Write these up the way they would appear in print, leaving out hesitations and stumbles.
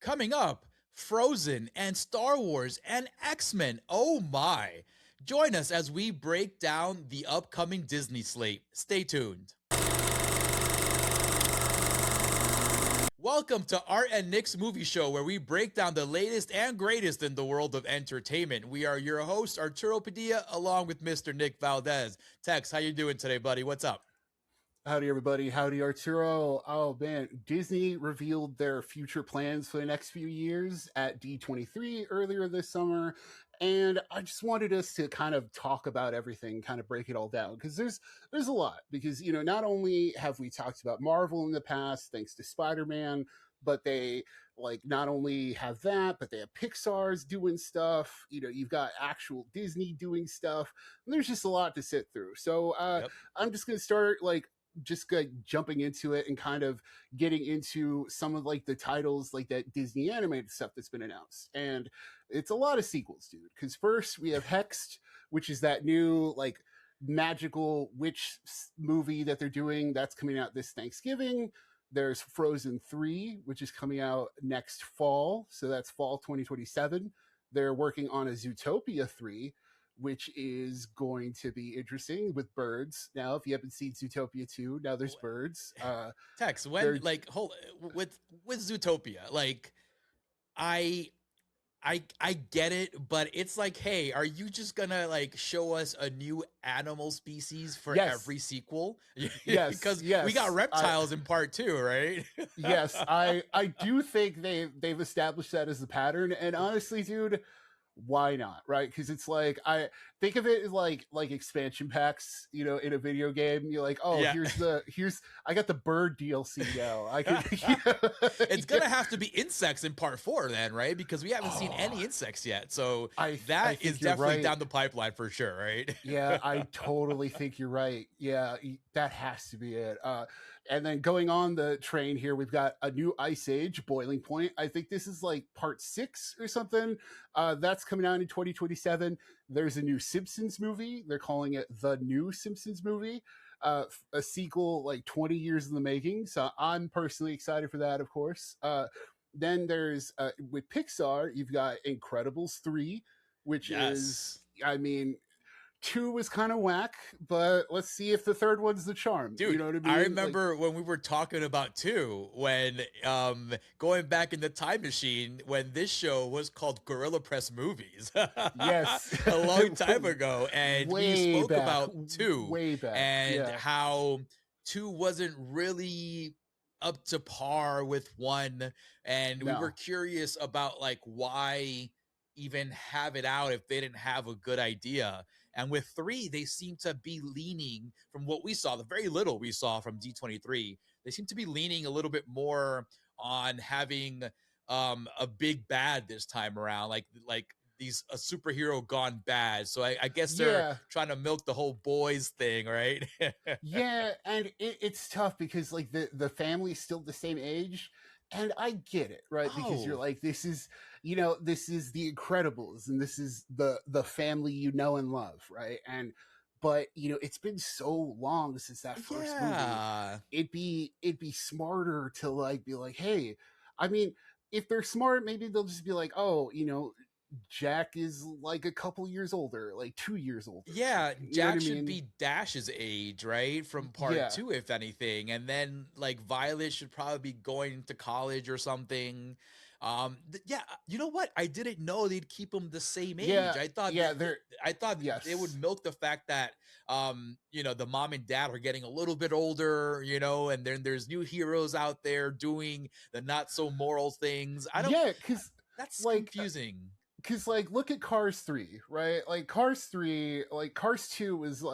Coming up, Frozen and Star Wars and X-Men. Oh my. Join us as we break down the upcoming Disney slate. Stay tuned. Welcome to Art and Nick's Movie Show, where we break down the latest and greatest in the world of entertainment. We are your hosts, Arturo Padilla, along with Mr. Nick Valdez. Tex, how you doing today, buddy? What's up? Howdy, everybody. Howdy, Arturo. Oh, man. Disney revealed their future plans for the next few years at D23 earlier this summer. And I just wanted us to kind of talk about everything, kind of break it all down, because there's a lot. Because, not only have we talked about Marvel in the past, thanks to Spider-Man, but they not only have that, but they have Pixar's doing stuff. You've got actual Disney doing stuff. And there's just a lot to sit through. So I'm just going to start jumping into it and kind of getting into some of the titles that Disney animated stuff that's been announced. And it's a lot of sequels, dude. Because first we have Hexed, which is that new magical witch movie that they're doing that's coming out this Thanksgiving. There's Frozen 3, which is coming out next fall. So that's fall 2027. They're working on a Zootopia 3, which is going to be interesting with birds. Now, if you haven't seen Zootopia 2, now there's birds. Tex, when hold with Zootopia, I get it, but it's hey, are you just gonna show us a new animal species for every sequel? Yes, because we got reptiles in part 2, right? Yes, I do think they've established that as the pattern, and honestly, dude, why not, right? Because it's I think of it as like expansion packs, in a video game. You're here's I got the bird DLC now. I can It's gonna have to be insects in part 4 then, right? Because we haven't seen any insects yet. So that is definitely down the pipeline for sure, right? Yeah, I totally think you're right. Yeah, that has to be it. And then going on the train here, we've got a new Ice Age, Boiling Point. I think this is part 6 or something. That's coming out in 2027. There's a new Simpsons movie. They're calling it The New Simpsons Movie. A sequel 20 years in the making. So I'm personally excited for that, of course. Then there's, with Pixar, you've got Incredibles 3, which is, 2 was kind of whack, but let's see if the third one's the charm. Dude, you know what I mean? I remember when we were talking about 2, when going back in the time machine, when this show was called Gorilla Press Movies. Yes. A long time ago. And we spoke about 2. Way back. And how 2 wasn't really up to par with 1. And we were curious about why even have it out if they didn't have a good idea. And with 3, they seem to be leaning, from what we saw, the very little we saw from D23, they seem to be leaning a little bit more on having a big bad this time around, like a superhero gone bad. So I guess they're trying to milk the whole boys thing, right? Yeah, and it's tough because the family's still the same age. And I get it, right? Because you're this is, this is the Incredibles, and this is the family you know and love, right? But it's been so long since that first movie. It'd be smarter to be hey, if they're smart, maybe they'll just be Jack is a couple years older, 2 years older. Yeah, Jack should be Dash's age, right? From part 2, if anything. And then Violet should probably be going to college or something. You know what? I didn't know they'd keep them the same age. I thought they would milk the fact that the mom and dad are getting a little bit older, and then there's new heroes out there doing the not so moral things. Because that's confusing. Because look at Cars 3, right? Cars 3, Cars 2 was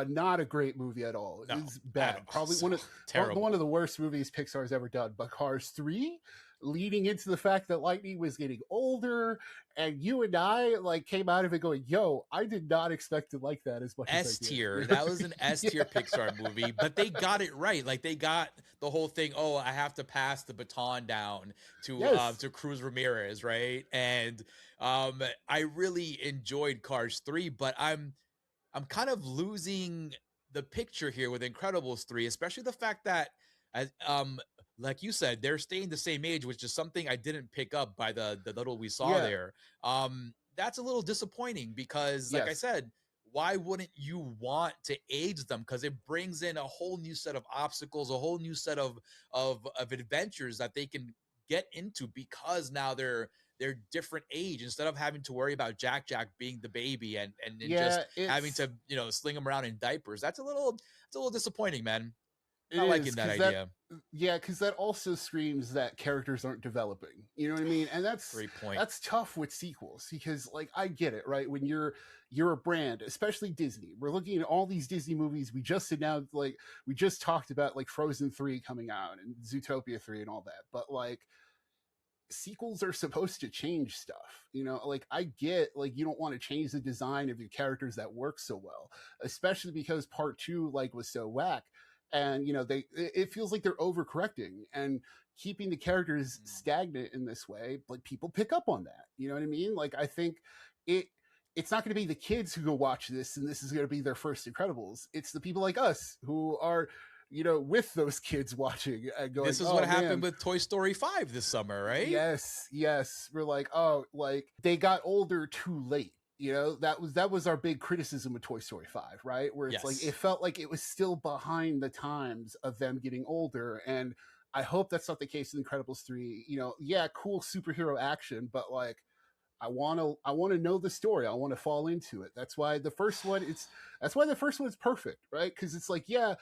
not a great movie at all. It was bad. Probably one of the worst movies Pixar's ever done. But Cars 3, leading into the fact that Lightning was getting older, and you and I came out of it going, yo, I did not expect to like that as much as I did. S-tier. That was an S-tier Pixar movie, but they got it right. They got the whole thing, I have to pass the baton down to Cruz Ramirez, right? And I really enjoyed Cars 3, but I'm kind of losing the picture here with Incredibles 3, especially the fact that As like you said, they're staying the same age, which is something I didn't pick up by the little we saw Yeah. there. That's a little disappointing because, like I Yes. said, why wouldn't you want to age them? Because it brings in a whole new set of obstacles, a whole new set of adventures that they can get into because now they're different age instead of having to worry about Jack being the baby and Yeah, just having to sling him around in diapers. That's a little disappointing, man. it Not is liking that because that, idea. yeah, because that also screams that characters aren't developing. You know what I mean? And Great point. that's tough with sequels because, like, I get it, right? When you're a brand, especially Disney. We're looking at all these Disney movies. We just announced, like, we just talked about like Frozen 3 coming out and Zootopia 3 and all that. But like, sequels are supposed to change stuff, you know, like I get like you don't want to change the design of your characters that work so well, especially because part two like was so whack. And you know, it feels like they're overcorrecting and keeping the characters Mm. stagnant in this way. Like people pick up on that, you know what I mean? Like I think it it's not going to be the kids who go watch this and this is going to be their first Incredibles. It's the people like us who are, you know, with those kids watching and going, This is oh what happened man, with Toy Story 5 this summer, right? yes. We're like, oh, like they got older too late. You know, that was our big criticism with Toy Story 5, right? Where it's like it Yes. felt like it was still behind the times of them getting older. And I hope that's not the case in Incredibles 3. You know, yeah, cool superhero action, but like I want to know the story. I want to fall into it. That's why the first one's perfect, right? Because it's like, yeah,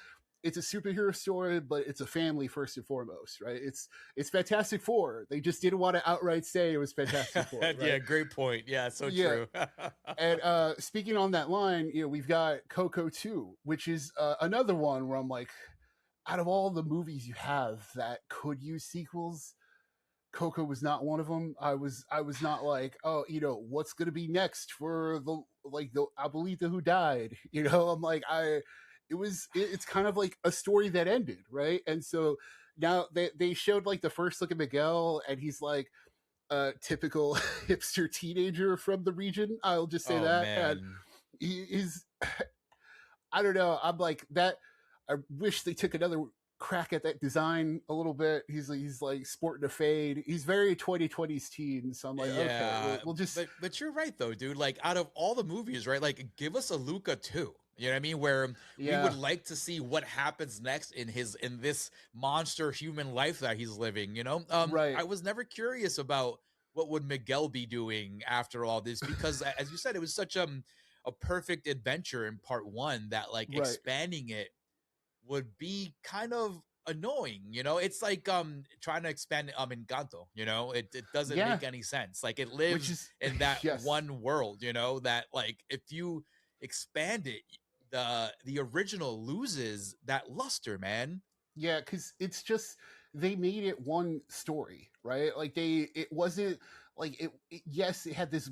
it's a superhero story, but it's a family first and foremost, right? It's Fantastic Four. They just didn't want to outright say it was Fantastic Four, Yeah, right? great point. Yeah, so Yeah. true. And speaking on that line, you know, we've got Coco 2, which is another one where I'm like, out of all the movies you have that could use sequels, Coco was not one of them. I was not like, oh, you know, what's gonna be next for the Abuelita who died. You know, I'm like, it's kind of like a story that ended, right? And so now they showed like the first look at Miguel, and he's like a typical hipster teenager from the region. I'll just say Oh that, and man. he's I don't know. I'm like that. I wish they took another crack at that design a little bit. He's like sporting a fade. He's very 2020s teen. So I'm like, okay, Yeah, we'll just but you're right though, dude. Like out of all the movies, right? Like give us a Luca too. You know what I mean? Where we would yeah, like to see what happens next in this monster human life that he's living. You know, right, I was never curious about what would Miguel be doing after all this because, as you said, it was such a perfect adventure in part one that like right, expanding it would be kind of annoying. You know, it's like trying to expand Encanto. You know, it doesn't yeah. make any sense. Like it Which lives is in that yes, one world. You know, that like if you expand it, the original loses that luster, man. yeah, because it's just they made it one story, right? Like it wasn't like yes, it had this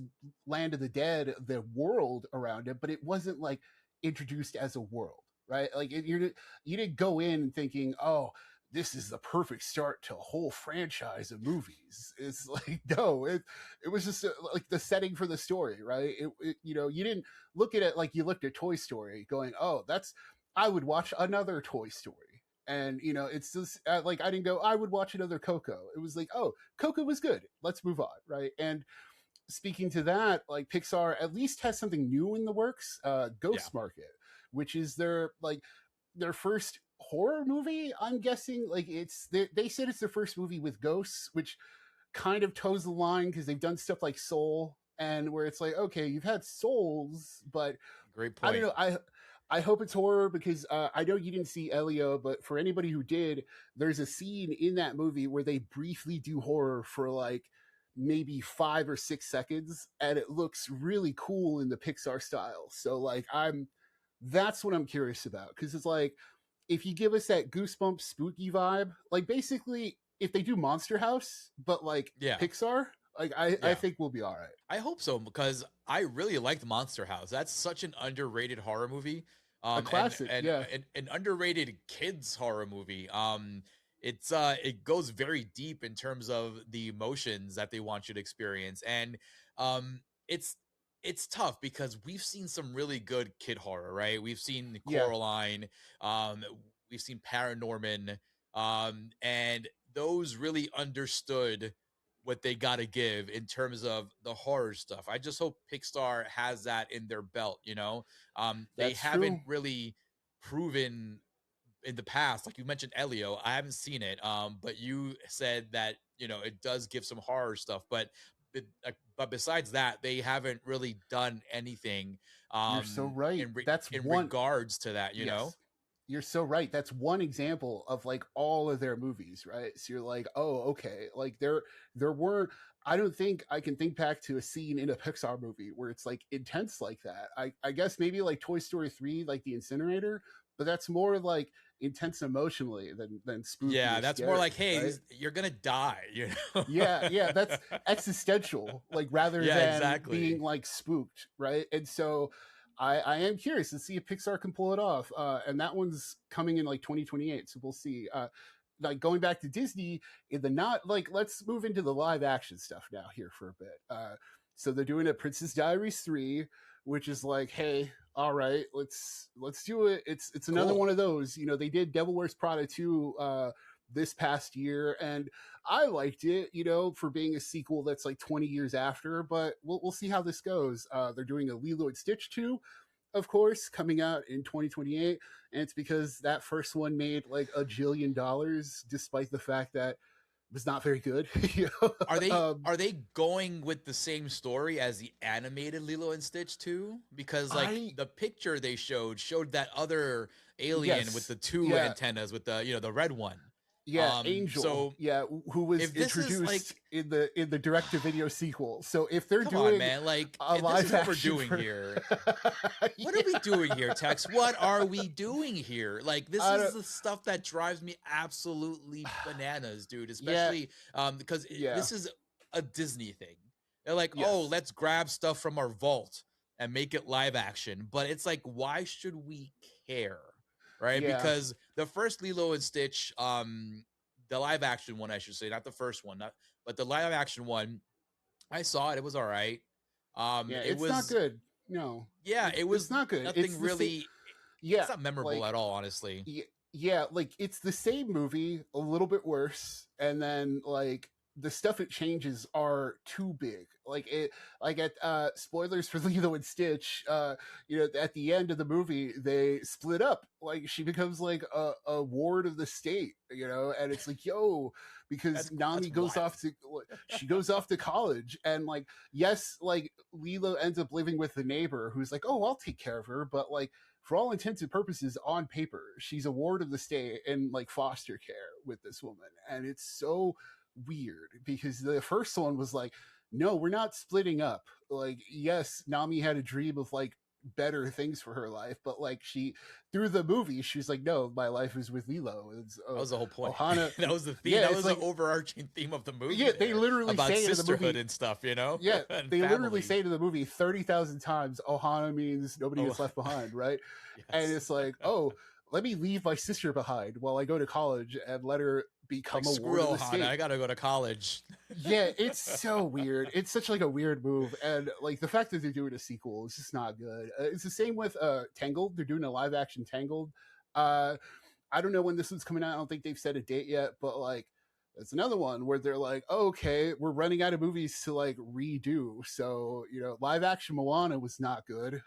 land of the dead, the world around it, but it wasn't like introduced as a world, right? Like you didn't go in thinking, oh, this is the perfect start to a whole franchise of movies. It's like no, it was just like the setting for the story, right? You know, you didn't look at it like you looked at Toy Story, going, oh, that's I would watch another Toy Story. And you know, it's just like I didn't go. I would watch another Coco. It was like, oh, Coco was good. Let's move on, right? And speaking to that, like Pixar at least has something new in the works. Yeah. Ghost Market, which is their first horror movie. I'm guessing like they said it's their first movie with ghosts, which kind of toes the line because they've done stuff like Soul and where it's like, okay, you've had souls, but Great I don't point. know. I hope it's horror because I know you didn't see Elio, but for anybody who did, there's a scene in that movie where they briefly do horror for like maybe 5 or 6 seconds, and it looks really cool in the Pixar style. So like that's what I'm curious about because it's like if you give us that goosebumps spooky vibe, like basically if they do Monster House but like Yeah. Pixar, like I Yeah. think we'll be all right. I hope so because I really liked Monster House. That's such an underrated horror movie. A And classic, yeah. an underrated kids horror movie. It goes very deep in terms of the emotions that they want you to experience. And um it's it's tough because we've seen some really good kid horror, right? We've seen Yeah. Coraline, um, we've seen Paranorman, And those really understood what they got to give in terms of the horror stuff. I just hope Pixar has that in their belt. They That's haven't true. really proven in the past, like you mentioned Elio. I haven't seen it, but you said that it does give some horror stuff, but besides that, they haven't really done anything You're so right. That's in one. regards to that. Yes. You're so right. That's one example of like all of their movies, right? So you're like, oh, okay. Like there were I don't think I can think back to a scene in a Pixar movie where it's like intense like that. I guess maybe like Toy Story 3, like the incinerator, but that's more like intense emotionally than spooky Yeah, or that's more scary, like, hey, right? you're gonna die, Yeah, yeah, that's existential, like rather Yeah, than exactly. being like spooked, right? And so I am curious to see if Pixar can pull it off. And that one's coming in like 2028, so we'll see. Like going back to Disney, in the not like let's move into the live action stuff now here for a bit. So they're doing a Princess Diaries 3, which is like, hey, all right, let's do it. It's another Cool. one of those. They did Devil Wears Prada 2 this past year, and I liked it, for being a sequel that's like 20 years after, but we'll see how this goes. They're doing a Lilo and Stitch 2, of course, coming out in 2028. And it's because that first one made like $1 jillion, despite the fact that it was not very good. Are they um, are they going with the same story as the animated Lilo and Stitch too? Because like I, the picture they showed that other alien with yes, the two yeah, antennas with the red one. yeah, Angel, So yeah, who was if this is introduced like, in the direct to video sequel. So if they're come on, doing man, like a if this live is what we're action doing for, here, what are we yeah, doing here, Tex? What are we doing here? Like, this I is don't, the stuff that drives me absolutely bananas, dude. yeah, Especially because yeah, this is a Disney thing. They're like, oh, yes, let's grab stuff from our vault and make it live action. But it's like, why should we care? Right? yeah, Because the first Lilo and Stitch, the live action one, I should say, not the first one, but the live action one, I saw it. It was all right. yeah. It It's not was, good. No, yeah, it it's was not good. It's nothing the same. really. It's Yeah, not memorable like at all, honestly. yeah, like it's the same movie, a little bit worse, and then like the stuff it changes are too big. Like it, like at spoilers for Lilo and Stitch. At the end of the movie, they split up. Like she becomes like a ward of the state. And it's like yo, because That's Nami goes wild. off to she goes off to college, and like yes, like Lilo ends up living with the neighbor who's like, oh, I'll take care of her, but like for all intents and purposes, on paper, she's a ward of the state in like foster care with this woman. And it's so weird because the first one was like, no, we're not splitting up. Like, yes, Nami had a dream of like better things for her life, but like she through the movie, she's like, no, my life is with Lilo. It's That was the whole point. Ohana. That was the theme. Yeah, That it's was the like overarching theme of the movie yeah, they there literally about say it in the sisterhood movie. and stuff, Yeah, and they literally family. say to the movie 30,000 times, Ohana means nobody Oh, is left behind, right? And yes. it's like, oh, let me leave my sister behind while I go to college and let her Like, become a screw ward of the Ohana. I state. gotta go to college. Yeah, it's so weird. It's such like a weird move, and like the fact that they're doing a sequel is just not good. It's the same with Tangled. They're doing a live action Tangled. Uh, I don't know when this one's coming out. I don't think they've set a date yet, but like it's another one where they're like, oh, okay, we're running out of movies to like redo. So, live action Moana was not good.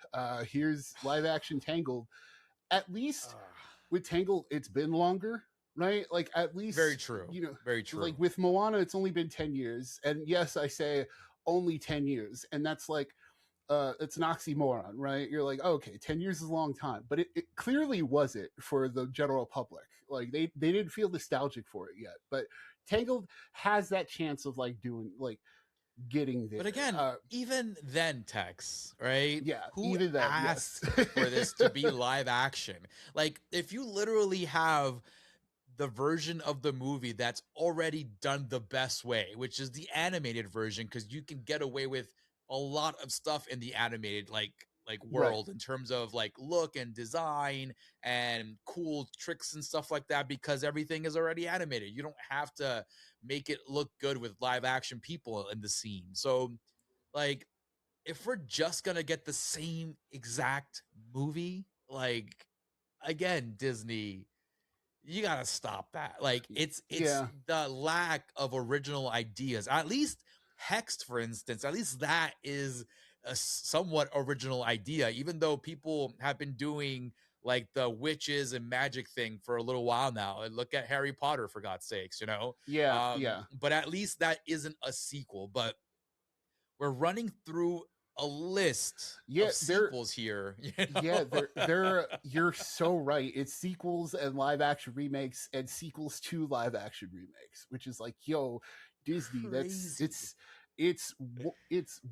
Here's live action Tangled. At least with Tangled, it's been longer, right? Like at Very least, true. Very true. like with Moana, it's only been 10 years. And yes, I say only 10 years. And that's like it's an oxymoron, right? You're like, oh, okay, 10 years is a long time, but it clearly wasn't for the general public. Like they didn't feel nostalgic for it yet, but Tangled has that chance of like doing like getting But there. again, even then, Tex, right? Yeah, Who even then, yes. asked for this to be live action? Like, if you literally have the version of the movie that's already done the best way, which is the animated version, because you can get away with a lot of stuff in the animated Right. world in terms of like look and design and cool tricks and stuff like that, because everything is already animated. You don't have to make it look good with live action people in the scene. So like, if we're just gonna get the same exact movie, like, again, Disney, you gotta stop that. Like it's Yeah, the lack of original ideas. At least Hext, for instance, at least that is a somewhat original idea, even though people have been doing like the witches and magic thing for a little while now. And look at Harry Potter, for God's sakes, you know. yeah, yeah. But at least that isn't a sequel. But we're running through a list Yeah, of sequels here, you yeah, know. they're you're so right. It's sequels and live action remakes and sequels to live action remakes, which is like, yo, Disney, Crazy. it's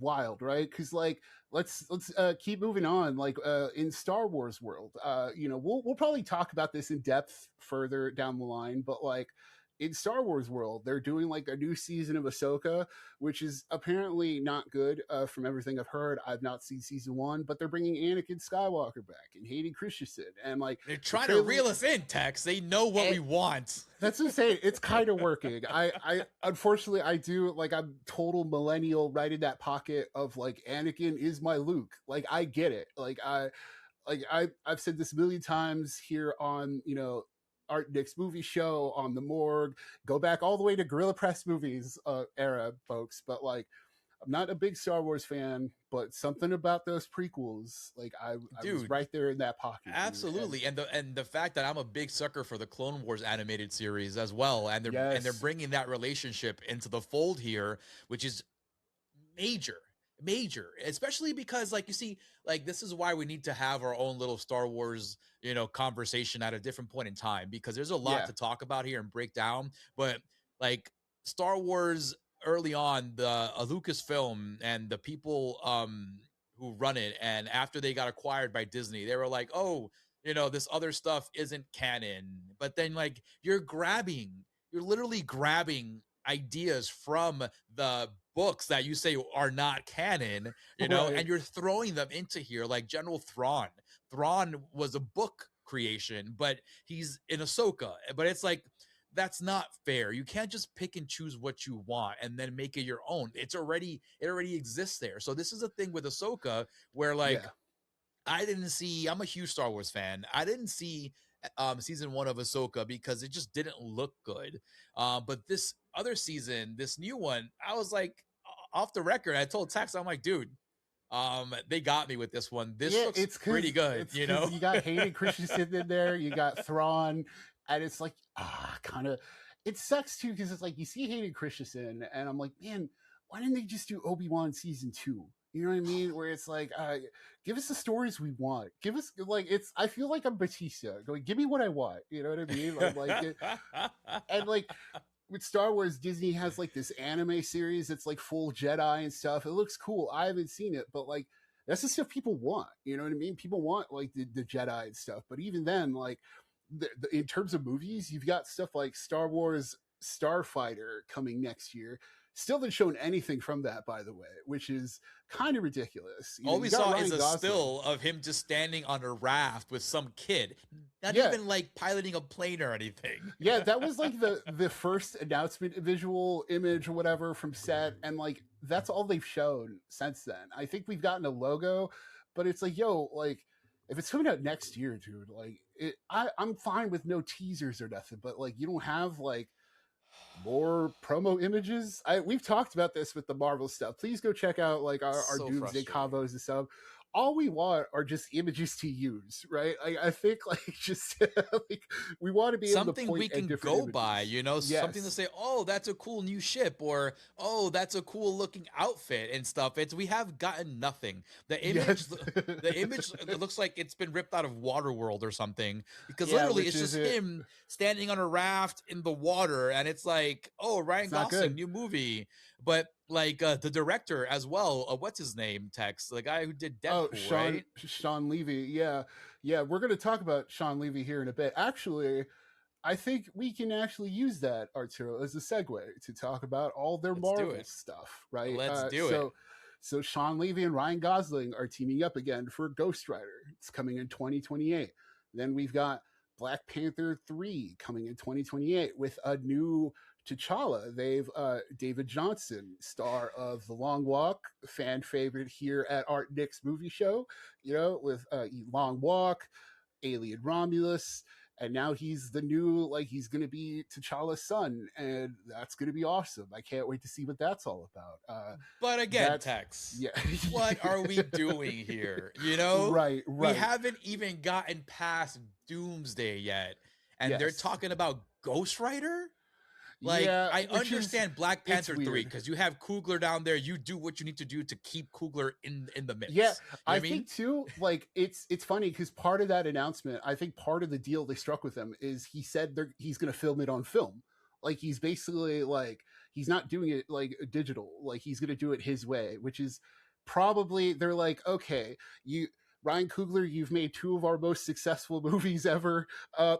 wild, right? Cuz like let's keep moving on, like in Star Wars world. You know, we'll probably talk about this in depth further down the line, but like in Star Wars world, they're doing like a new season of Ahsoka, which is apparently not good. From everything I've heard, I've not seen season one, but they're bringing Anakin Skywalker back and Hayden Christensen, and like They're the trying to trailer. reel us in, Tex. They know what And we want. that's insane. It's kind of working. I unfortunately I do like I'm total millennial right in that pocket of like Anakin is my Luke. Like I get it. I've said this a million times here on, you know, Art Nick's movie show, on the Morgue. Go back all the way to Gorilla Press movies era, folks. But like, I'm not a big Star Wars fan, but something about those prequels, like I was Dude, right there in that pocket, dude. And absolutely. And the fact that I'm a big sucker for the Clone Wars animated series as well, and they're yes, bringing that relationship into the fold here, which is major, major, especially because like you see, like this is why we need to have our own little Star Wars, you know, conversation at a different point in time, because there's a lot yeah, to talk about here and break down. But like Star Wars early on, the Lucasfilm and the people who run it, and after they got acquired by Disney, they were like, oh, you know, this other stuff isn't canon. But then like you're literally grabbing ideas from the books that you say are not canon, you know, right, and you're throwing them into here, like General Thrawn. Thrawn was a book creation, but he's in Ahsoka. But it's like, that's not fair. You can't just pick and choose what you want and then make it your own. It already exists there. So this is a thing with Ahsoka where like yeah, I'm a huge Star Wars fan. I didn't see season one of Ahsoka because it just didn't look good. But this other season, this new one, I was like, off the record, I told Tex, I'm like, dude, they got me with this one. This yeah. looks pretty good, It's you because know? you got Hayden Christensen in there, you got Thrawn, and it's like kind of. It sucks too because it's like you see Hayden Christensen, and I'm like, man, why didn't they just do Obi-Wan season two? You know what I mean? Where it's like, give us the stories we want. Give us like it's. I feel like I'm Batista going, give me what I want. You know what I mean? And like with Star Wars, Disney has like this anime series that's like full Jedi and stuff. It looks cool. I haven't seen it, but like that's the stuff people want. You know what I mean? People want like the Jedi and stuff. But even then, like in terms of movies, you've got stuff like Star Wars Starfighter coming next year. Still haven't shown anything from that, by the way, which is kind of ridiculous. You know, All you we got saw is Ryan a Gosling. still of him just standing on a raft with some kid, not Yeah, even like piloting a plane or anything. yeah, that was like the first announcement visual image or whatever from set, and like that's all they've shown since then. I think we've gotten a logo, but it's like, yo, like if it's coming out next year, dude, like I'm fine with no teasers or nothing, but like you don't have like more promo images. We've talked about this with the Marvel stuff. Please go check out like our So Doomsday frustrating. combos and stuff. All we want are just images to use, right? I think like just like we want to be able to Something point we at can different go by, images. you know, something to Yes. say, oh, that's a cool new ship, or oh, that's a cool looking outfit and stuff. It's we have gotten nothing. Yes. The image, it looks like it's been ripped out of Waterworld or something, because Yeah, literally which it's is just it. him standing on a raft in the water, and it's like, oh, Ryan It's not Gosling, good. new movie. But like the director as well, what's his name, Tex, the guy who did Oh, Deadpool, right? Sean Levy. Yeah. Yeah, we're going to talk about Sean Levy here in a bit. Actually, I think we can actually use that, Arturo, as a segue to talk about all their Let's do Marvel it. stuff, right? Let's do it. So Sean Levy and Ryan Gosling are teaming up again for Ghost Rider. It's coming in 2028. Then we've got Black Panther 3 coming in 2028 with a new T'Challa. They've David Johnson, star of The Long Walk, fan favorite here at Art Nick's movie show, you know, with Long Walk, Alien Romulus. and now he's the new, like, he's gonna be T'Challa's son, and that's gonna be awesome. I can't wait to see what that's all about. But again, That's Tex, yeah. what are we doing here? You know, Right, we right. haven't even gotten past Doomsday yet, and they're Yes. talking about Ghost Rider. Like, Yeah, I which is, understand Black it's Panther 3 weird. because you have Coogler down there. You do what you need to do to keep Coogler in the Yeah, mix. You know I what I mean? think too, like, it's funny because part of that announcement, I think part of the deal they struck with him is he said he's going to film it on film. Like, he's basically like, he's not doing it like digital. Like, he's going to do it his way, which is probably, they're like, okay, you Ryan Coogler, you've made two of our most successful movies ever.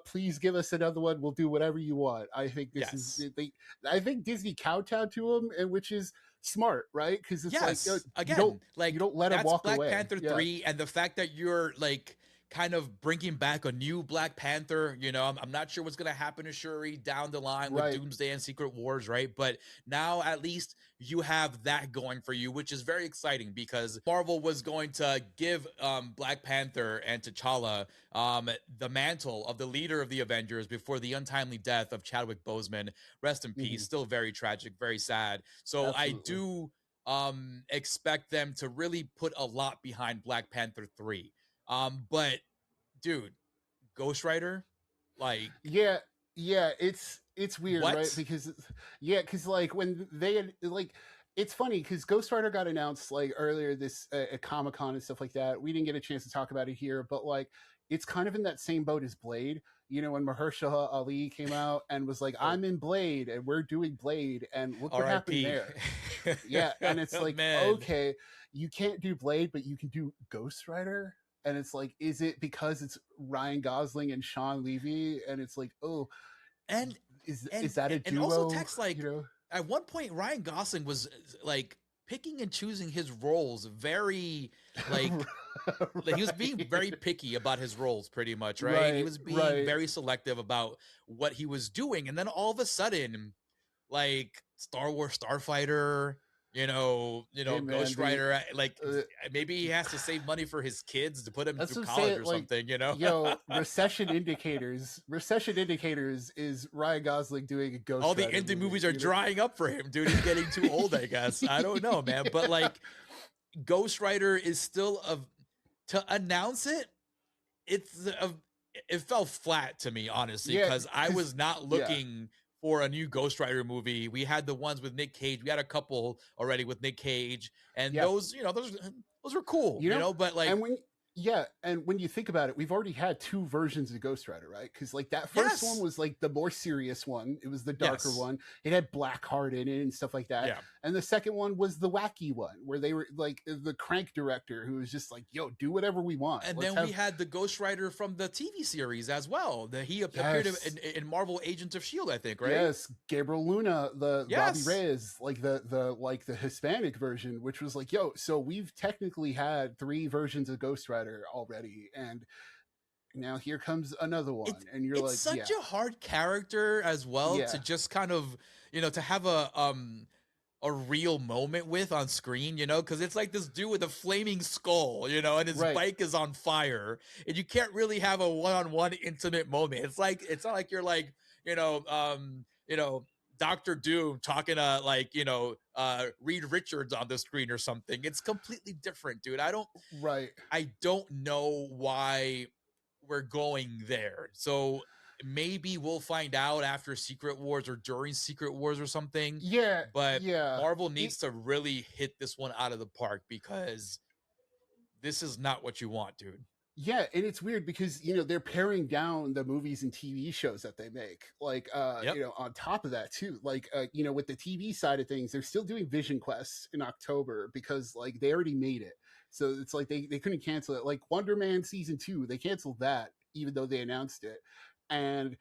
Please give us another one. We'll do whatever you want. I think this is Yes. I think Disney kowtowed to him, and which is smart, right? Because it's like, Yes. you Again, like don't let him that's walk Black away. Panther Yeah, 3 and the fact that you're like kind of bringing back a new Black Panther, you know, I'm not sure what's going to happen to Shuri down the line with right. Doomsday and Secret Wars, right? But now at least you have that going for you, which is very exciting because Marvel was going to give Black Panther and T'Challa the mantle of the leader of the Avengers before the untimely death of Chadwick Boseman. Rest in peace. Hmm. Still very tragic, very sad. So I Absolutely. do expect them to really put a lot behind Black Panther 3. But dude, Ghost Rider, like Yeah, yeah. It's weird, right? what? Because yeah, because like when they had like. It's funny because Ghost Rider got announced like earlier this at Comic Con and stuff like that. We didn't get a chance to talk about it here, but like it's kind of in that same boat as Blade. You know, when Mahershala Ali came out and was like, Oh, "I'm in Blade and we're doing Blade," and look what happened R.I.P. there. Yeah, and it's like, Man. okay, you can't do Blade, but you can do Ghost Rider. And it's like, is it because it's Ryan Gosling and Sean Levy? And it's like, oh, And is that a and also duo? text like You know, at one point Ryan Gosling was like picking and choosing his roles very like he was being very right, picky about his roles pretty much, right? He right, was being right. very selective about what he was doing, and then all of a sudden like Star Wars Starfighter, Hey man, Ghost the Rider, like uh, maybe he has to save money for his kids to put him that's through what I'm college saying. or Like, something, you know? yo, recession indicators. Recession indicators is Ryan Gosling doing a All Ghost the Rider indie movie. movies are You know, drying up for him, dude. He's getting too old, I guess. I don't know, man. But like Ghost Rider is still to announce it, it's a, it fell flat to me, honestly, yeah, because I because was not yeah, looking for a new Ghost Rider movie. We had the ones with Nick Cage. We had a couple already with Nick Cage, and yeah. those were cool, You know, But like, and when yeah, and when you think about it, we've already had two versions of Ghost Rider, right? Because like that first one yes, was like the more serious one. It was the darker yes, one. It had Blackheart in it and stuff like that. yeah. And the second one was the wacky one, where they were like the crank director who was just like, "Yo, do whatever we want. And Let's then we have." had the Ghost Rider from the TV series as well. That he appeared Yes, in Marvel Agents of Shield, I think, right? yes, Gabriel Luna, the Robbie Yes. Reyes, like the Hispanic version, which was like, yo, so we've technically had three versions of Ghost Rider already, and now here comes another It's one, and you're it's like, such yeah, a hard character as well yeah, to just kind of to have a real moment with on screen, because it's like this dude with a flaming skull, and his right, bike is on fire, and you can't really have a one-on-one intimate moment. It's not like you're like, you know, um, you know, Doctor Doom talking to like, Reed Richards on the screen or something. It's completely different, dude. right, I don't know why we're going there. So maybe we'll find out after Secret Wars or during Secret Wars or something. yeah, But yeah. Marvel It, needs to really hit this one out of the park because this is not what you want, dude. yeah, and it's weird because they're paring down the movies and TV shows that they make. Like Yep. on top of that too, like with the TV side of things, they're still doing Vision Quest in October because like they already made it. So it's like they couldn't cancel it. Like Wonder Man season 2, they canceled that even though they announced it. And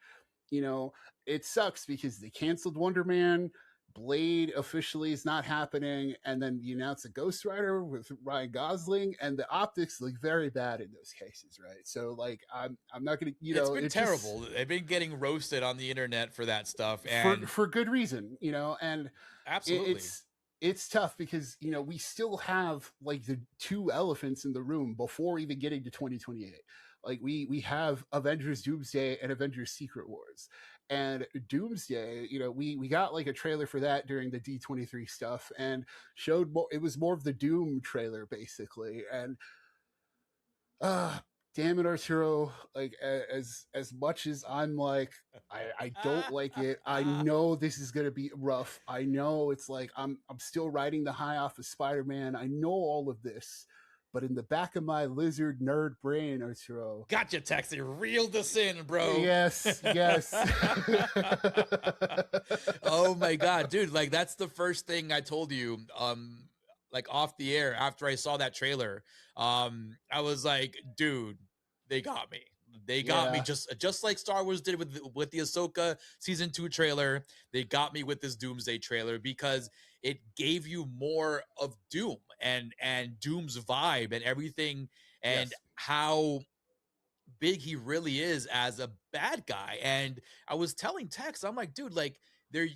you know, it sucks because they canceled Wonder Man. Blade officially is not happening, and then you announce a Ghost Rider with Ryan Gosling, and the optics look very bad in those cases, right? So like, I'm not gonna, It's been it's just terrible. They've been getting roasted on the internet for that stuff. And for good reason, and absolutely. it's tough because we still have like the two elephants in the room before even getting to 2028. Like we have Avengers Doomsday and Avengers Secret Wars. And Doomsday, we got like a trailer for that during the D23 stuff, and showed more. It was more of the Doom trailer basically, and uh damn it, Arturo, like as much as I'm like I don't like it, I know this is gonna be rough. I know it's like I'm still riding the high off of Spider-Man. I know all of this, but in the back of my lizard nerd brain, Arturo. Gotcha, Taxi. Reel this in, bro. Yes, yes. Oh my god, dude, like that's the first thing I told you like off the air after I saw that trailer. I was like, dude, they got me. They got me Yeah, just like Star Wars did with the Ahsoka season 2 trailer. They got me with this Doomsday trailer because it gave you more of Doom and Doom's vibe and everything, and yes, how big he really is as a bad guy. And I was telling Tex, I'm like, dude, like they're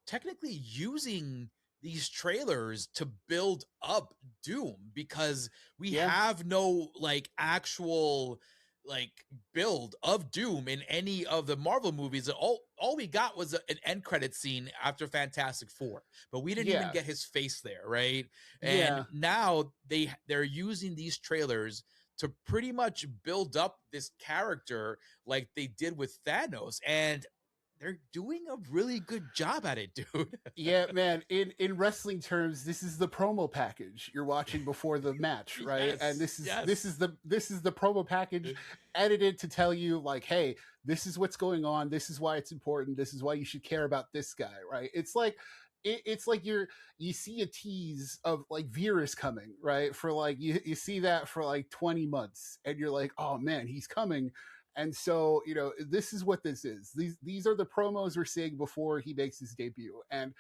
technically using these trailers to build up Doom because we yeah, have no like actual like build of Doom in any of the Marvel movies. All we got was an end credit scene after Fantastic Four, but we didn't even yeah, get his face there, right? And yeah. now they're using these trailers to pretty much build up this character like they did with Thanos, and they're doing a really good job at it, dude. Yeah, man. In wrestling terms, this is the promo package you're watching before the match, right? And Yes, yes. this is the promo package edited to tell you like, hey, this is what's going on. This is why it's important. This is why you should care about this guy, right? It's like you see a tease of like Virus coming, right? For like you see that for like 20 months, and you're like, oh man, he's coming. And so, this is what this is. These are the promos we're seeing before he makes his debut. And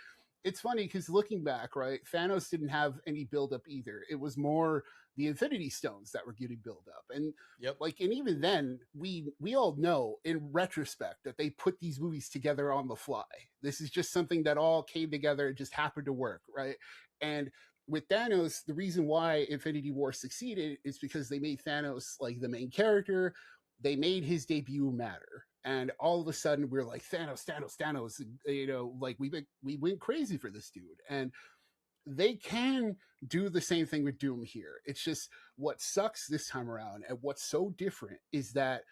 it's funny because looking back, right, Thanos didn't have any buildup either. It was more the Infinity Stones that were getting build up. And Yep. like, and even then, we all know in retrospect that they put these movies together on the fly. This is just something that all came together and just happened to work, right? And with Thanos, the reason why Infinity War succeeded is because they made Thanos like the main character. They made his debut matter, and all of a sudden we're like Thanos, Thanos, Thanos. Like we went crazy for this dude, and they can do the same thing with Doom here. It's just what sucks this time around, and what's so different is that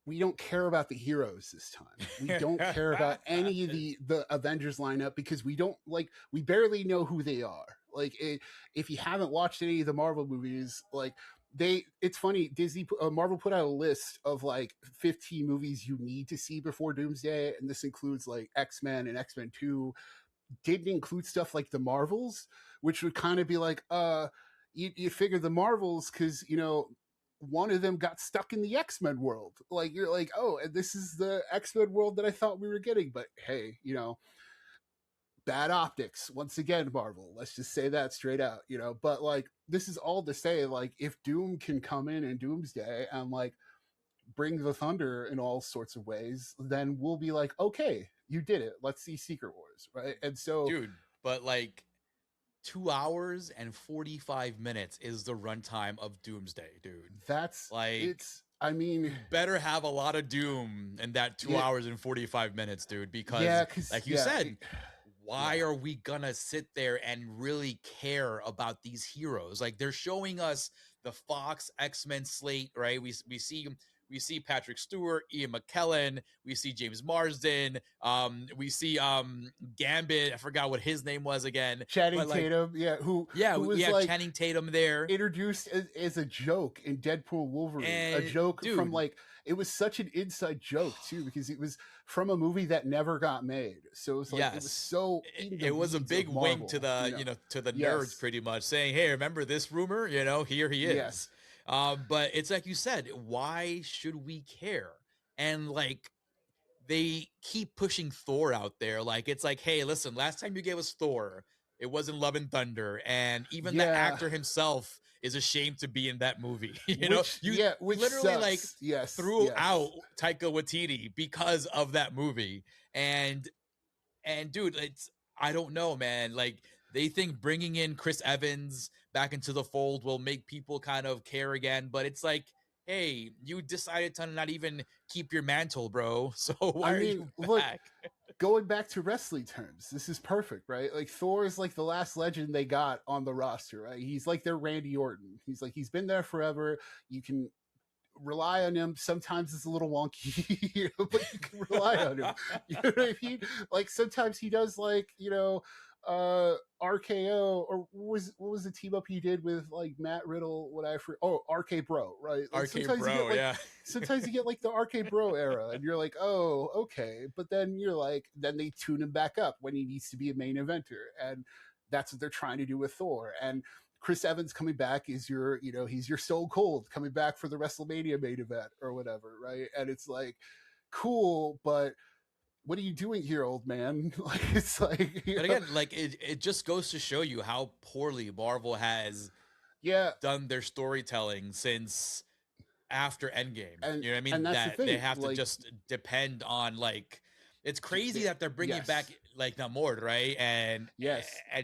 we don't care about the heroes this time. We don't care about any of the Avengers lineup because we barely know who they are. Like if you haven't watched any of the Marvel movies, like it's funny, Marvel put out a list of like 15 movies you need to see before Doomsday, and this includes like X-Men and X-Men 2. Didn't include stuff like the Marvels, which would kind of be like you figure the Marvels because one of them got stuck in the X-Men world. Like you're like, oh, and this is the X-Men world that I thought we were getting. But hey, bad optics once again, Marvel. Let's just say that straight out, But like, this is all to say, like, if Doom can come in Doomsday and like bring the thunder in all sorts of ways, then we'll be like, okay, you did it. Let's see Secret Wars, right? And so, Dude, but like 2 hours and 45 minutes is the runtime of Doomsday, dude. that's Like, it's. I mean, you better have a lot of Doom in that two yeah, hours and 45 minutes, dude, because yeah, because like you said, why yeah, are we gonna sit there and really care about these heroes? Like they're showing us the Fox X-Men slate, right? We see Patrick Stewart, Ian McKellen, we see James Marsden, we see Gambit. I forgot what his name was again, Channing but like, Tatum, yeah, yeah, who we was have like Channing Tatum there, introduced as a joke in Deadpool Wolverine, a and joke from dude, like it was such an inside joke too because it was from a movie that never got made. So it was like it was yes, so in the it was a weeds big of wink to Marvel, the to the nerds, Yes, pretty much saying, "Hey, remember this rumor? Here he is." yes, But it's like you said, why should we care? And like they keep pushing Thor out there. Like it's like, hey, listen, last time you gave us Thor, it wasn't Love and Thunder, and even the yeah. actor himself is ashamed to be in that movie. You Which literally like sucks. Yes, threw yes, out Taika Waititi because of that movie, and dude, it's I don't know, man. Like they think bringing in Chris Evans back into the fold will make people kind of care again, but it's like, hey, you decided to not even keep your mantle, bro. So why I are mean, you look, back? going back to wrestling terms, this is perfect, right? Like Thor is like the last legend they got on the roster, right? He's like their Randy Orton. He's been there forever. You can rely on him. Sometimes it's a little wonky, but you can rely on him. You know what I mean? Like sometimes he does like, RKO, or what was the team up he did with like Matt Riddle, RK Bro, right? Like RK Bro, yeah. sometimes you get like the RK Bro era and you're like, oh, okay. But then you're like, then they tune him back up when he needs to be a main eventer. And that's what they're trying to do with Thor. And Chris Evans coming back is he's your Stone Cold coming back for the WrestleMania main event or whatever, right? And it's like, cool, but what are you doing here, old man? Like, it's like, but again, like it just goes to show you how poorly Marvel has done their storytelling since after Endgame. And, you know what I mean? and that's the That thing. they have like, to just depend on like it's crazy that they're bringing back like Namor, right? And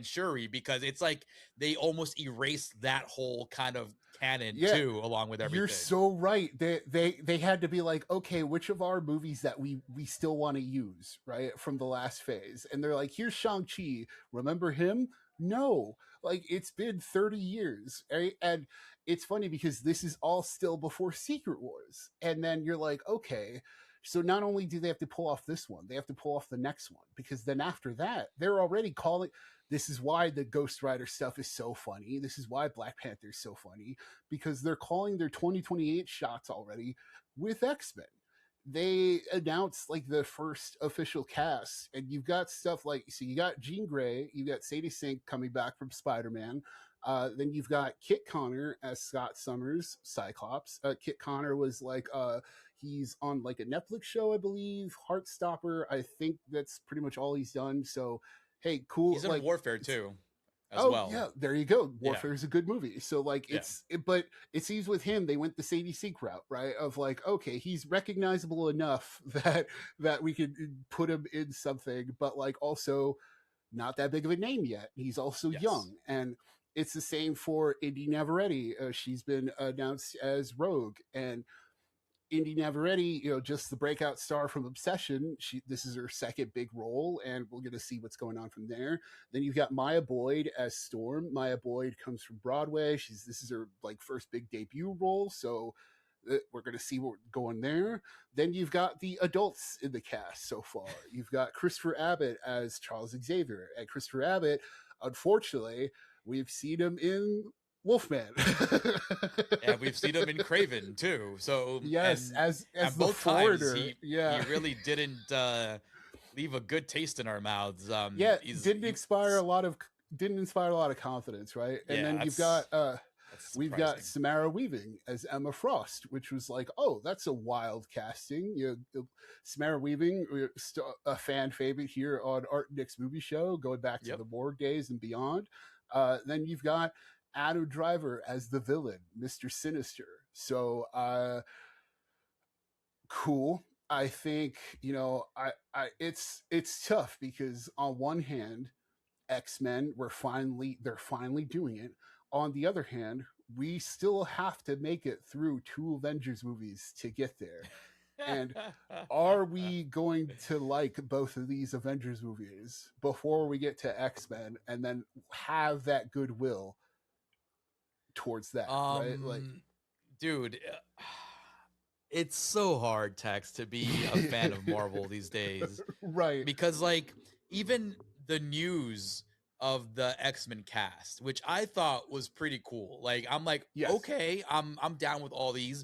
Shuri, because it's like they almost erased that whole kind of canon too, along with everything. You're so right. They had to be like, okay, which of our movies that we still want to use, right, from the last phase? And they're like, here's Shang-Chi. Remember him? No. Like, it's been 30 years, right? And it's funny because this is all still before Secret Wars. And then you're like, okay, so not only do they have to pull off this one, they have to pull off the next one, because then after that, they're already calling. This is why the Ghost Rider stuff is so funny. This is why Black Panther is so funny, because they're calling their 2028 shots already with X-Men. They announced like the first official cast, and you've got stuff like, so you got Jean Grey, you got Sadie Sink coming back from Spider-Man. Then you've got Kit Connor as Scott Summers, Cyclops. Kit Connor was like, he's on like a Netflix show, I believe, Heartstopper. I think that's pretty much all he's done. So, hey, cool. He's in like, Warfare too, as well. Yeah, there you go. Warfare is a good movie. So like, but it seems with him they went the Sadie Sink route, right? Of like, okay, he's recognizable enough that we could put him in something, but like also not that big of a name yet. He's also young, and it's the same for Indy Navarrete. She's been announced as Rogue, and Indy Navarrete, just the breakout star from Obsession. This is her second big role, and we're going to see what's going on from there. Then you've got Maya Boyd as Storm. Maya Boyd comes from Broadway. This is her like first big debut role, so we're going to see what's going there. Then you've got the adults in the cast so far. You've got Christopher Abbott as Charles Xavier, and Christopher Abbott, unfortunately, we've seen him in Wolfman. And we've seen him in Craven too. So yes, as the both foreigner, times he really didn't leave a good taste in our mouths. Didn't inspire a lot of confidence, right? And then you've got we've got Samara Weaving as Emma Frost, which was like, oh, that's a wild casting. Samara Weaving, a fan favorite here on Art Nick's movie show, going back to the Morgue days and beyond. Then you've got Adam Driver as the villain, Mr. Sinister. So cool. I think, it's tough because on one hand, X-Men, they're finally doing it. On the other hand, we still have to make it through 2 Avengers movies to get there. And are we going to like both of these Avengers movies before we get to X-Men and then have that goodwill towards that, right? Like, dude, it's so hard, Tex, to be a fan of Marvel these days, right? Because like even the news of the X-Men cast, which I thought was pretty cool, like I'm like, okay, I'm down with all these.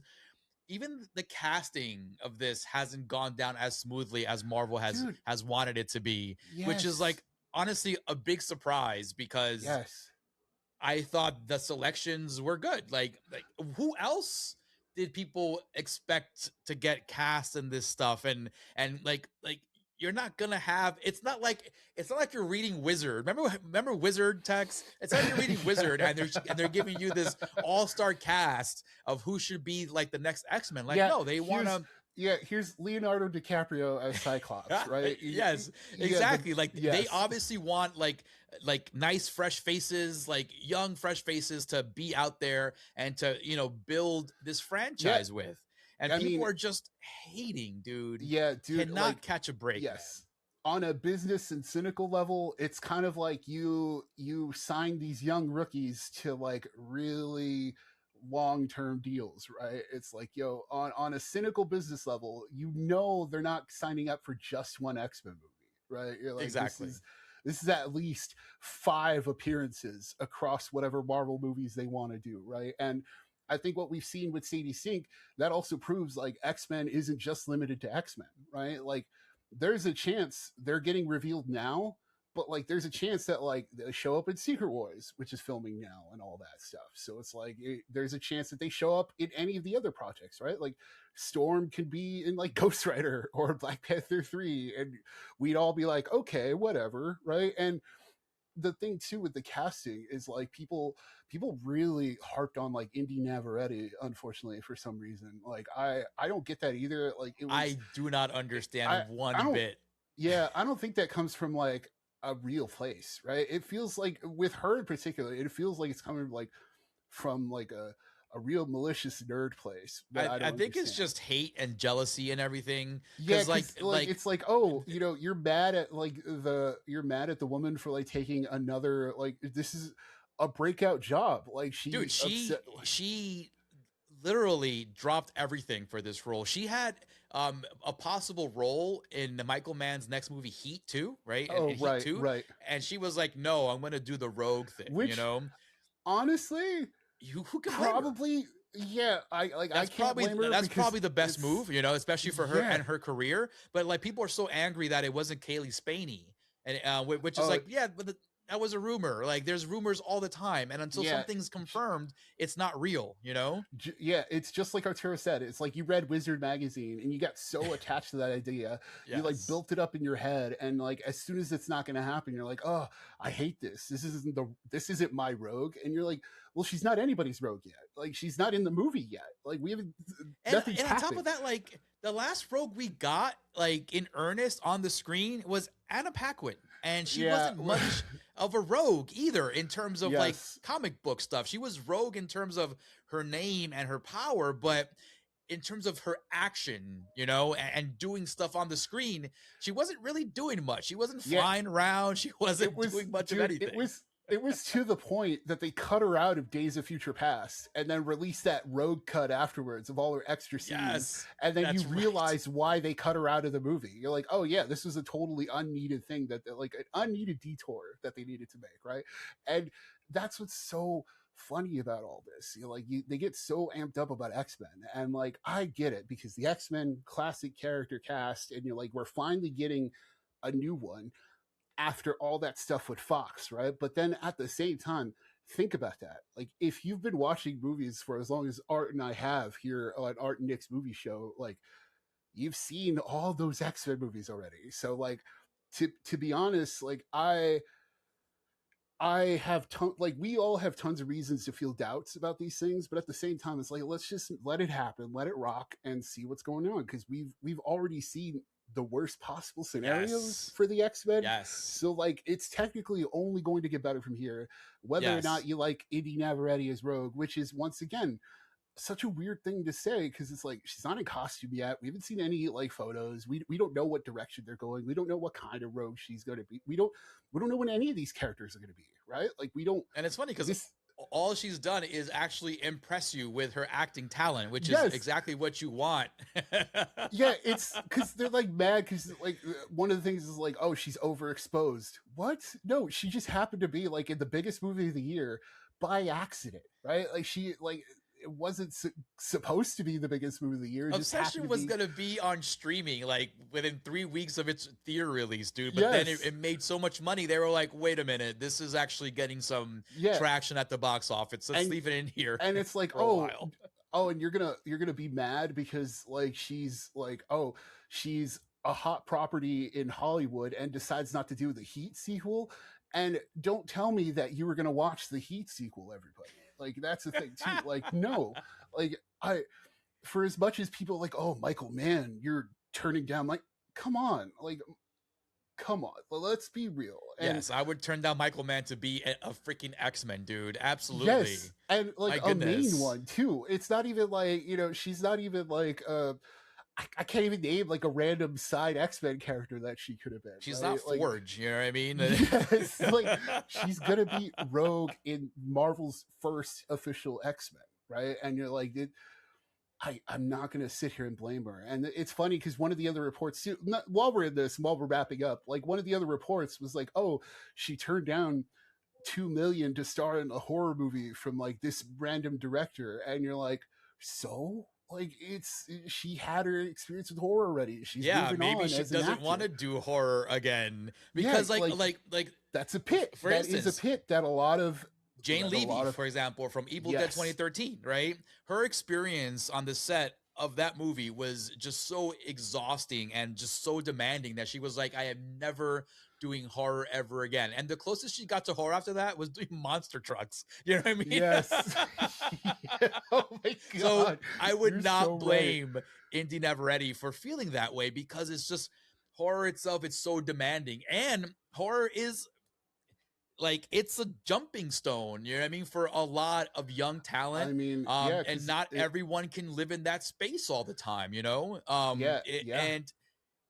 Even the casting of this hasn't gone down as smoothly as Marvel has wanted it to be, which is like honestly a big surprise, because I thought the selections were good. Like who else did people expect to get cast in this stuff? And like you're not gonna have. It's not like you're reading Wizard. Remember Wizard, Tex? It's like you're reading Wizard, and they're giving you this all-star cast of who should be like the next X-Men. Like no, they want to. yeah, here's Leonardo DiCaprio as Cyclops, right? Yes, Yeah, exactly. Like they yes, obviously want like nice fresh faces, like young fresh faces to be out there and to, build this yeah. franchise with. And I people mean, are just hating, dude. yeah, dude, like, Cannot catch a break, man. yes. On a business and cynical level, it's kind of like you sign these young rookies to like really long-term deals, right? It's like, yo, on a cynical business level, they're not signing up for just one X-Men movie, right? You're like, Exactly. this is at least 5 appearances across whatever Marvel movies they want to do, right? And I think what we've seen with Sadie Sink, that also proves like X-Men isn't just limited to X-Men, right? Like there's a chance they're getting revealed now, but like there's a chance that like they show up in Secret Wars, which is filming now and all that stuff. So it's like there's a chance that they show up in any of the other projects, right? Like Storm can be in like Ghost Rider or Black Panther 3, and we'd all be like, okay, whatever, right? And the thing too with the casting is like people really harped on like Indy Navarrete, unfortunately, for some reason. Like I don't get that either. Like it was I do not understand I one don't bit. yeah, I don't think that comes from like a real place, right? It feels like with her in particular, it feels like it's coming like from like a real malicious nerd place that I I don't think it's understand. just hate and jealousy and everything. Yeah, Because like because like it's like, oh, you're mad at like you're mad at the woman for like taking another, like this is a breakout job. Like dude, she she upset. she literally dropped everything for this role. She had a possible role in Michael Mann's next movie Heat 2, right? Oh, In Heat right, 2, right. and she was like, "No, I'm going to do the rogue thing," you Which know? honestly, Who can blame her? probably, yeah. I can't blame her That's because probably the best it's, move, especially for her yeah. and her career. But like people are so angry that it wasn't Kaylee Spaney, and which is Oh, like, yeah, but that was a rumor. Like there's rumors all the time, and until yeah. something's confirmed, it's not real, you know? Yeah, it's just like Arturo said. It's like you read Wizard magazine and you got so attached to that idea, you like Yes. built it up in your head, and like as soon as it's not going to happen, you're like, oh, I hate this. This isn't my Rogue, and you're like, well, she's not anybody's Rogue yet. Like she's not in the movie yet. Like we haven't, And nothing's and on top of happened. that, like the last rogue we got like in earnest on the screen was Anna Paquin, and she Yeah, wasn't much of a rogue either in terms of like yes, comic book stuff. She was rogue in terms of her name and her power, but in terms of her action, and doing stuff on the screen, she wasn't really doing much. She wasn't yeah. flying around. She It wasn't was, doing much of dude. anything. It was to the point that they cut her out of Days of Future Past and then released that rogue cut afterwards of all her extra scenes. Yes, And then you that's right. realize why they cut her out of the movie. You're like, oh yeah, this was a totally unneeded thing like an unneeded detour that they needed to make, right? And that's what's so funny about all this. They get so amped up about X-Men, and like I get it because the X-Men classic character cast, and you're like, we're finally getting a new one after all that stuff with Fox, right? But then at the same time, think about that. Like, if you've been watching movies for as long as Art and I have here on Art and Nick's movie show, like, you've seen all those X-Men movies already. So, like, to be honest, like, I have like we all have tons of reasons to feel doubts about these things, but at the same time, it's like let's just let it happen, let it rock, and see what's going on because we've already seen the worst possible scenarios Yes, for the X-Men. yes, So like it's technically only going to get better from here, whether or not yes. you like Indy Navarrete as Rogue, which is once again such a weird thing to say because it's like she's not in costume yet. We haven't seen any like photos. We don't know what direction they're going. We don't know what kind of rogue she's going to be. We don't know when any of these characters are going to be, right? Like we don't And it's funny because this all she's done is actually impress you with her acting talent, which is yes. exactly what you want. Yeah, it's because they're like mad because like one of the things is like, oh, she's overexposed. What? No, she just happened to be like in the biggest movie of the year by accident, right? Like she like it wasn't supposed to be the biggest movie of the year. It just happened Obsession to was be. gonna be on streaming like within 3 weeks of its theater release, dude. But then Yes. it made so much money, they were like, "Wait a minute, this is actually getting some Yeah. traction at the box office. Let's and leave it in here and it's like, for a while." and you're gonna be mad because like she's like, oh, she's a hot property in Hollywood and decides not to do the Heat sequel. And don't tell me that you were gonna watch the Heat sequel, everybody. Like that's the thing too. Like no, like for as much as people like, oh, Michael Mann, you're turning down, like, come on, like, come on, let's be real. And yes, I would turn down Michael Mann to be a freaking X-Men dude. yes, Absolutely. and like My a main goodness. one too. It's not even like, she's not even like I can't even name like a random side X-Men character that she could have been, She's not right? Like, Forge, you know what I mean? yes, like she's gonna be Rogue in Marvel's first official X-Men, right? And you're like, I'm not going to sit here and blame her. And it's funny because one of the other reports, too, while we're in this, while we're wrapping up, like one of the other reports was like, oh, she turned down 2 million to star in a horror movie from like this random director. And you're like, so? Like, she had her experience with horror already. She's Yeah, moving maybe on she as an doesn't want actor. to do horror again Yeah, because like that's a pit. for That is a instance, pit that a lot of Jane that a Levy, lot of for example, from Evil Dead yes. 2013, right? Her experience on the set of that movie was just so exhausting and just so demanding that she was like, I am never doing horror ever again. And the closest she got to horror after that was doing monster trucks. You know what I mean? Yes. Yeah. Oh my So god. I You're would so not right. blame Indy Neveretti for feeling that way because it's just horror itself. It's so demanding. And horror is like it's a jumping stone, you know what I mean, for a lot of young I talent. mean, yeah, And because not everyone can live in that space all the time, you know. yeah, yeah. And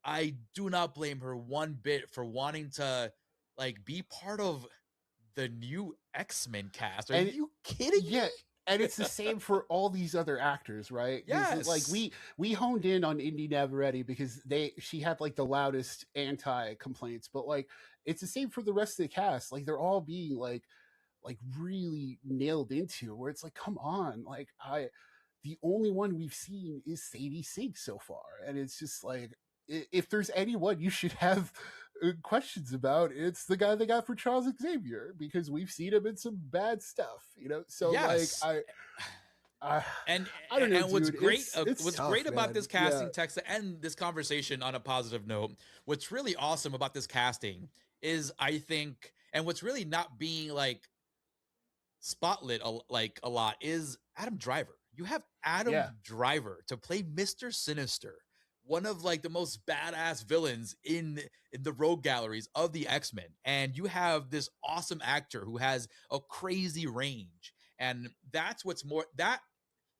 I do not blame her one bit for wanting to like be part of the new X-Men cast. Are And you kidding yeah, and me? it's the same for all these other actors, right? Because like Yes. we honed in on Indy Navarrete because she had like the loudest anti complaints, but like it's the same for the rest of the cast. Like they're all being like really nailed into where it's like, come on, like the only one we've seen is Sadie Sink so far, and it's just like if there's anyone you should have questions about, it's the guy they got for Charles Xavier because we've seen him in some bad stuff, So like Yes. I, and I don't know, and what's dude. great It's what's tough, great about man. this Yeah, casting, text, to end this conversation on a positive note, what's really awesome about this casting is, I think, and what's really not being like spotlit like a lot, is Adam Driver. You have Adam yeah, Driver to play Mr. Sinister, one of like the most badass villains in the rogue galleries of the X-Men, and you have this awesome actor who has a crazy range. And that's what's more, that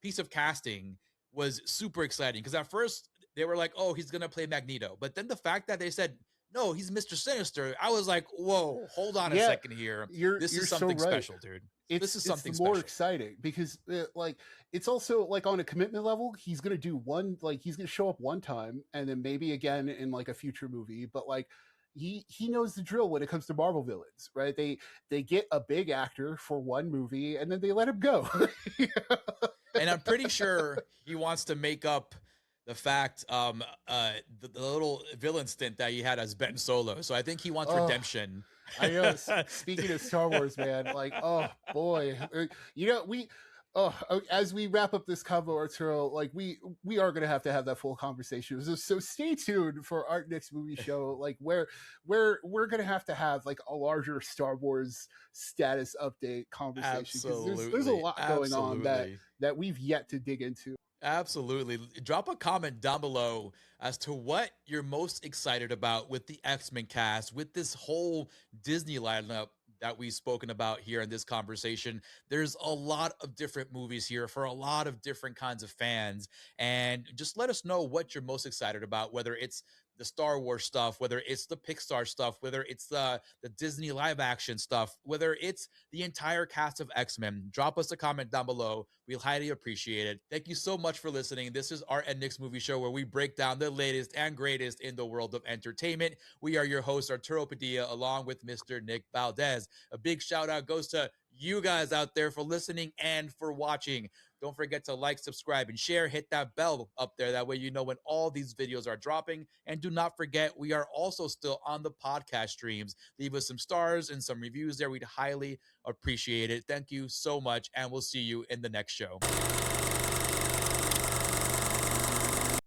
piece of casting was super exciting because at first they were like, oh, he's gonna play Magneto, but then the fact that they said no, he's Mr. Sinister, I was like, whoa, hold on a yeah. second here. This You're is so something right. special, dude. This is It's the something more special. exciting because like it's also like on a commitment level he's gonna do one, like he's gonna show up one time and then maybe again in like a future movie, but like he knows the drill when it comes to Marvel villains, right? They get a big actor for one movie and then they let him go. And I'm pretty sure he wants to make up the fact, the little villain stint that he had as Ben Solo. So I think he wants Oh, redemption. I know. Speaking of Star Wars, man, like, oh boy, we, oh, as we wrap up this convo, Arturo, like we are gonna have to have that full conversation. So stay tuned for our next movie show, like where we're gonna have to have like a larger Star Wars status update conversation because there's a Absolutely. lot going on Absolutely. that we've yet to dig into. Absolutely. Drop a comment down below as to what you're most excited about with the X-Men cast, with this whole Disney lineup that we've spoken about here in this conversation. There's a lot of different movies here for a lot of different kinds of fans. And just let us know what you're most excited about, whether it's the Star Wars stuff, whether it's the Pixar stuff, whether it's the Disney live action stuff, whether it's the entire cast of X-Men. Drop us a comment down below. We'll highly appreciate it. Thank you so much for listening. This is Art and Nick's Movie Show, where we break down the latest and greatest in the world of entertainment. We are your hosts, Arturo Padilla, along with Mr. Nick Valdez. A big shout out goes to you guys out there for listening and for watching. Don't forget to like, subscribe, and share. Hit that bell up there. That way you know when all these videos are dropping. And do not forget, we are also still on the podcast streams. Leave us some stars and some reviews there. We'd highly appreciate it. Thank you so much, and we'll see you in the next show.